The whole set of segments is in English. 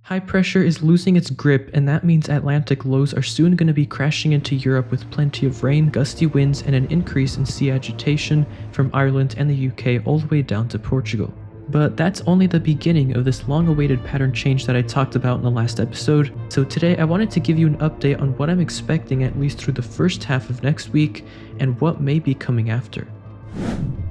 High pressure is losing its grip, and that means Atlantic lows are soon going to be crashing into Europe with plenty of rain, gusty winds, and an increase in sea agitation from Ireland and the UK all the way down to Portugal. But that's only the beginning of this long-awaited pattern change that I talked about in the last episode. So today I wanted to give you an update on what I'm expecting at least through the first half of next week and what may be coming after.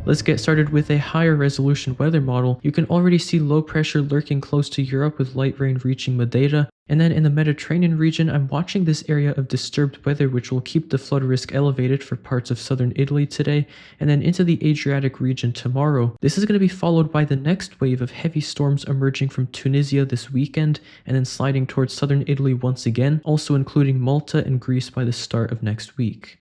Let's get started with a higher resolution weather model. You can already see low pressure lurking close to Europe with light rain reaching Madeira. And then in the Mediterranean region, I'm watching this area of disturbed weather which will keep the flood risk elevated for parts of southern Italy today, and then into the Adriatic region tomorrow. This is going to be followed by the next wave of heavy storms emerging from Tunisia this weekend, and then sliding towards southern Italy once again, also including Malta and Greece by the start of next week.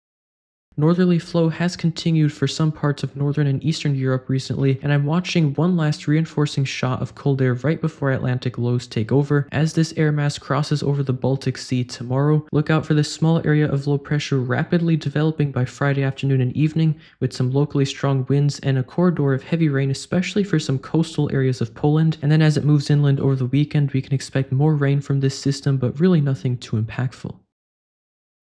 Northerly flow has continued for some parts of northern and eastern Europe recently, and I'm watching one last reinforcing shot of cold air right before Atlantic lows take over. As this air mass crosses over the Baltic Sea tomorrow, look out for this small area of low pressure rapidly developing by Friday afternoon and evening, with some locally strong winds and a corridor of heavy rain, especially for some coastal areas of Poland. And then as it moves inland over the weekend, we can expect more rain from this system, but really nothing too impactful.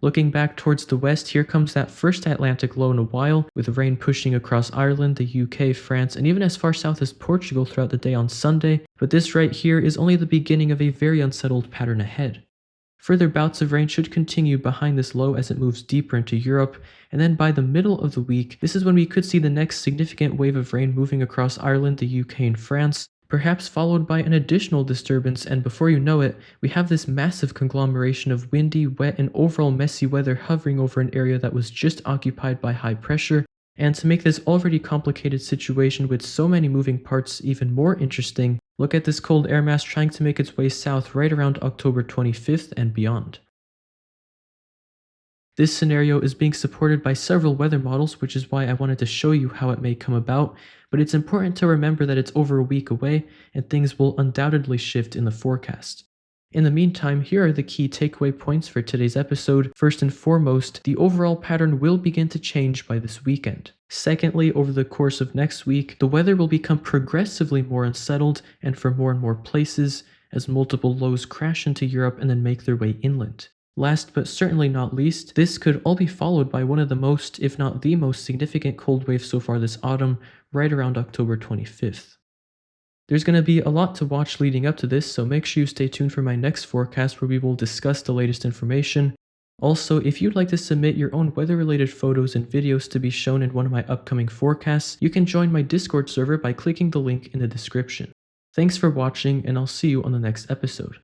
Looking back towards the west, here comes that first Atlantic low in a while, with rain pushing across Ireland, the UK, France, and even as far south as Portugal throughout the day on Sunday, but this right here is only the beginning of a very unsettled pattern ahead. Further bouts of rain should continue behind this low as it moves deeper into Europe, and then by the middle of the week, this is when we could see the next significant wave of rain moving across Ireland, the UK, and France, perhaps followed by an additional disturbance, and before you know it, we have this massive conglomeration of windy, wet, and overall messy weather hovering over an area that was just occupied by high pressure. And to make this already complicated situation with so many moving parts even more interesting, look at this cold air mass trying to make its way south right around October 25th and beyond. This scenario is being supported by several weather models, which is why I wanted to show you how it may come about, but it's important to remember that it's over a week away and things will undoubtedly shift in the forecast. In the meantime, here are the key takeaway points for today's episode. First and foremost, the overall pattern will begin to change by this weekend. Secondly, over the course of next week, the weather will become progressively more unsettled and for more and more places as multiple lows crash into Europe and then make their way inland. Last but certainly not least, this could all be followed by one of the most, if not the most significant cold wave so far this autumn, right around October 25th. There's going to be a lot to watch leading up to this, so make sure you stay tuned for my next forecast where we will discuss the latest information. Also, if you'd like to submit your own weather-related photos and videos to be shown in one of my upcoming forecasts, you can join my Discord server by clicking the link in the description. Thanks for watching, and I'll see you on the next episode.